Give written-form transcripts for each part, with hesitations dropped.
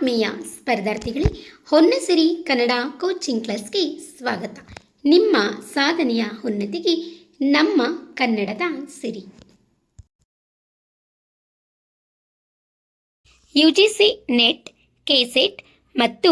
ಆತ್ಮೀಯ ಸ್ಪರ್ಧಾರ್ಥಿಗಳೇ, ಹೊನ್ನಸಿರಿ ಕನ್ನಡ ಕೋಚಿಂಗ್ ಕ್ಲಾಸ್ಗೆ ಸ್ವಾಗತ. ನಿಮ್ಮ ಸಾಧನೆಯ ಉನ್ನತಿಗೆ ನಮ್ಮ ಕನ್ನಡದ ಸಿರಿ. ಯುಜಿಸಿ ನೆಟ್, ಕೆಸೆಟ್ ಮತ್ತು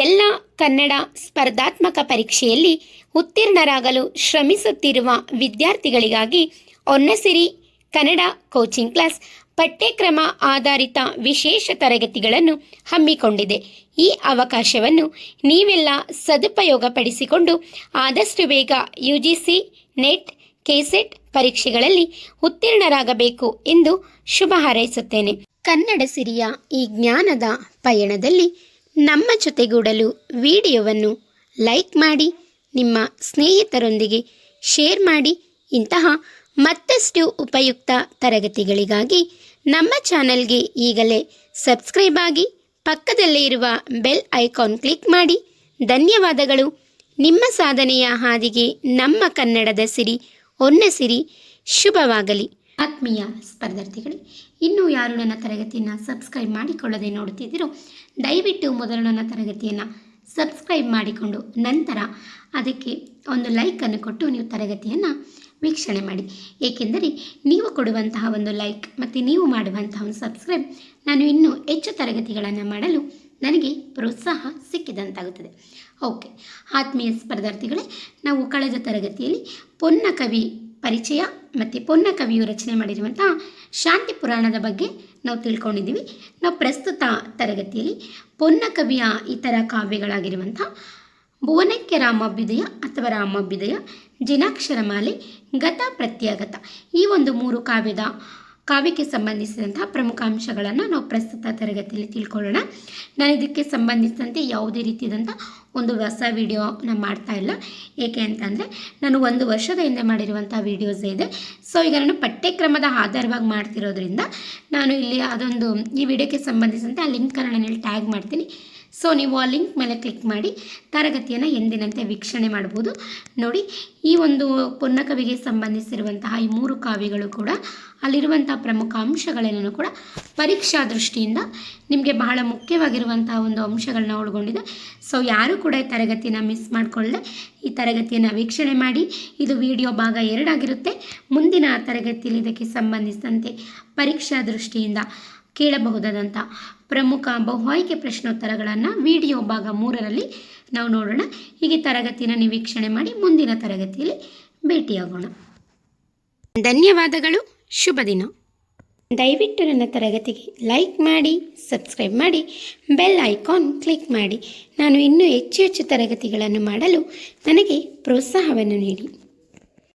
ಎಲ್ಲ ಕನ್ನಡ ಸ್ಪರ್ಧಾತ್ಮಕ ಪರೀಕ್ಷೆಯಲ್ಲಿ ಉತ್ತೀರ್ಣರಾಗಲು ಶ್ರಮಿಸುತ್ತಿರುವ ವಿದ್ಯಾರ್ಥಿಗಳಿಗಾಗಿ ಹೊನ್ನಸಿರಿ ಕನ್ನಡ ಕೋಚಿಂಗ್ ಕ್ಲಾಸ್ ಪಠ್ಯಕ್ರಮ ಆಧಾರಿತ ವಿಶೇಷ ತರಗತಿಗಳನ್ನು ಹಮ್ಮಿಕೊಂಡಿದೆ. ಈ ಅವಕಾಶವನ್ನು ನೀವೆಲ್ಲ ಸದುಪಯೋಗಪಡಿಸಿಕೊಂಡು ಆದಷ್ಟು ಬೇಗ ಯುಜಿಸಿ ನೆಟ್, ಕೆಸೆಟ್ ಪರೀಕ್ಷೆಗಳಲ್ಲಿ ಉತ್ತೀರ್ಣರಾಗಬೇಕು ಎಂದು ಶುಭ ಹಾರೈಸುತ್ತೇನೆ. ಕನ್ನಡ ಸಿರಿಯ ಈ ಜ್ಞಾನದ ಪಯಣದಲ್ಲಿ ನಮ್ಮ ಜೊತೆಗೂಡಲು ವಿಡಿಯೋವನ್ನು ಲೈಕ್ ಮಾಡಿ, ನಿಮ್ಮ ಸ್ನೇಹಿತರೊಂದಿಗೆ ಶೇರ್ ಮಾಡಿ. ಇಂತಹ ಮತ್ತಷ್ಟು ಉಪಯುಕ್ತ ತರಗತಿಗಳಿಗಾಗಿ ನಮ್ಮ ಚಾನಲ್ಗೆ ಈಗಲೇ ಸಬ್ಸ್ಕ್ರೈಬ್ ಆಗಿ, ಪಕ್ಕದಲ್ಲೇ ಇರುವ ಬೆಲ್ ಐಕಾನ್ ಕ್ಲಿಕ್ ಮಾಡಿ. ಧನ್ಯವಾದಗಳು. ನಿಮ್ಮ ಸಾಧನೆಯ ಹಾದಿಗೆ ನಮ್ಮ ಕನ್ನಡದ ಸಿರಿ ಹೊನ್ನಸಿರಿ ಶುಭವಾಗಲಿ. ಆತ್ಮೀಯ ಸ್ಪರ್ಧಾರ್ಥಿಗಳೇ, ಇನ್ನೂ ಯಾರು ನನ್ನ ತರಗತಿಯನ್ನು ಸಬ್ಸ್ಕ್ರೈಬ್ ಮಾಡಿಕೊಳ್ಳದೆ ನೋಡುತ್ತಿದ್ದೀರೋ ದಯವಿಟ್ಟು ಮೊದಲು ನನ್ನ ತರಗತಿಯನ್ನು ಸಬ್ಸ್ಕ್ರೈಬ್ ಮಾಡಿಕೊಂಡು ನಂತರ ಅದಕ್ಕೆ ಒಂದು ಲೈಕನ್ನು ಕೊಟ್ಟು ನೀವು ತರಗತಿಯನ್ನು ವೀಕ್ಷಣೆ ಮಾಡಿ. ಏಕೆಂದರೆ ನೀವು ಕೊಡುವಂತಹ ಒಂದು ಲೈಕ್ ಮತ್ತು ನೀವು ಮಾಡುವಂತಹ ಒಂದು ಸಬ್ಸ್ಕ್ರೈಬ್ ನಾನು ಇನ್ನೂ ಹೆಚ್ಚು ತರಗತಿಗಳನ್ನು ಮಾಡಲು ನನಗೆ ಪ್ರೋತ್ಸಾಹ ಸಿಕ್ಕಿದಂತಾಗುತ್ತದೆ. ಓಕೆ ಆತ್ಮೀಯ ಸ್ಪರ್ಧಾರ್ಥಿಗಳೇ, ನಾವು ಕಳೆದ ತರಗತಿಯಲ್ಲಿ ಪೊನ್ನ ಕವಿ ಪರಿಚಯ ಮತ್ತು ಪೊನ್ನ ಕವಿಯು ರಚನೆ ಮಾಡಿರುವಂತಹ ಶಾಂತಿ ಪುರಾಣದ ಬಗ್ಗೆ ನಾವು ತಿಳ್ಕೊಂಡಿದ್ದೀವಿ. ನಾವು ಪ್ರಸ್ತುತ ತರಗತಿಯಲ್ಲಿ ಪೊನ್ನ ಕವಿಯ ಇತರ ಕಾವ್ಯಗಳಾಗಿರುವಂಥ ಭುವನಕ್ಕೆ ರಾಮಾಭ್ಯುದಯ ಅಥವಾ ರಾಮಾಭ್ಯುದಯ, ಜಿನಾಕ್ಷರಮಾಲೆ, ಗತ ಪ್ರತ್ಯಾಗತ, ಈ ಒಂದು 3 ಕಾವ್ಯಕ್ಕೆ ಸಂಬಂಧಿಸಿದಂತಹ ಪ್ರಮುಖ ಅಂಶಗಳನ್ನು ನಾವು ಪ್ರಸ್ತುತ ತರಗತಿಯಲ್ಲಿ ತಿಳ್ಕೊಳ್ಳೋಣ. ನಾನು ಇದಕ್ಕೆ ಸಂಬಂಧಿಸಿದಂತೆ ಯಾವುದೇ ರೀತಿಯಾದಂಥ ಒಂದು ಹೊಸ ವಿಡಿಯೋ ನಾನು ಮಾಡ್ತಾ ಇಲ್ಲ. ಏಕೆ ಅಂತಂದರೆ ನಾನು 1 ವರ್ಷದ ಹಿಂದೆ ಮಾಡಿರುವಂಥ ವೀಡಿಯೋಸ್ ಇದೆ. ಸೊ ಈಗ ನಾನು ಪಠ್ಯಕ್ರಮದ ಆಧಾರವಾಗಿ ಮಾಡ್ತಿರೋದ್ರಿಂದ ನಾನು ಇಲ್ಲಿ ಅದೊಂದು ಈ ವಿಡಿಯೋಕ್ಕೆ ಸಂಬಂಧಿಸಿದಂತೆ ಆ ಲಿಂಕನ್ನು ನಾನು ಇಲ್ಲಿ ಟ್ಯಾಗ್ ಮಾಡ್ತೀನಿ. ಸೊ ನೀವು ಆ ಲಿಂಕ್ ಮೇಲೆ ಕ್ಲಿಕ್ ಮಾಡಿ ತರಗತಿಯನ್ನು ಎಂದಿನಂತೆ ವೀಕ್ಷಣೆ ಮಾಡ್ಬೋದು. ನೋಡಿ, ಈ ಒಂದು ಪೊನ್ನ ಕವಿಗೆ ಸಂಬಂಧಿಸಿರುವಂತಹ ಈ 3 ಕಾವ್ಯಗಳು ಕೂಡ ಅಲ್ಲಿರುವಂಥ ಪ್ರಮುಖ ಅಂಶಗಳೇನೂ ಕೂಡ ಪರೀಕ್ಷಾ ದೃಷ್ಟಿಯಿಂದ ನಿಮಗೆ ಬಹಳ ಮುಖ್ಯವಾಗಿರುವಂತಹ ಒಂದು ಅಂಶಗಳನ್ನ ಒಳಗೊಂಡಿದೆ. ಸೊ ಯಾರೂ ಕೂಡ ಈ ತರಗತಿಯನ್ನು ಮಿಸ್ ಮಾಡಿಕೊಳ್ಳದೆ ಈ ತರಗತಿಯನ್ನು ವೀಕ್ಷಣೆ ಮಾಡಿ. ಇದು ವಿಡಿಯೋ ಭಾಗ 2 ಆಗಿರುತ್ತೆ. ಮುಂದಿನ ತರಗತಿಯಲ್ಲಿ ಇದಕ್ಕೆ ಸಂಬಂಧಿಸಿದಂತೆ ಪರೀಕ್ಷಾ ದೃಷ್ಟಿಯಿಂದ ಕೇಳಬಹುದಾದಂಥ ಪ್ರಮುಖ ಬಹು ಆಯ್ಕೆ ಪ್ರಶ್ನೋತ್ತರಗಳನ್ನು ವಿಡಿಯೋ ಭಾಗ 3ರಲ್ಲಿ ನಾವು ನೋಡೋಣ. ಹೀಗೆ ತರಗತಿಯನ್ನು ನೀವು ವೀಕ್ಷಣೆ ಮಾಡಿ ಮುಂದಿನ ತರಗತಿಯಲ್ಲಿ ಭೇಟಿಯಾಗೋಣ. ಧನ್ಯವಾದಗಳು. ಶುಭ ದಿನ. ದಯವಿಟ್ಟು ನನ್ನ ತರಗತಿಗೆ ಲೈಕ್ ಮಾಡಿ, ಸಬ್ಸ್ಕ್ರೈಬ್ ಮಾಡಿ, ಬೆಲ್ ಐಕಾನ್ ಕ್ಲಿಕ್ ಮಾಡಿ. ನಾನು ಇನ್ನೂ ಹೆಚ್ಚು ತರಗತಿಗಳನ್ನು ಮಾಡಲು ನನಗೆ ಪ್ರೋತ್ಸಾಹವನ್ನು ನೀಡಿ.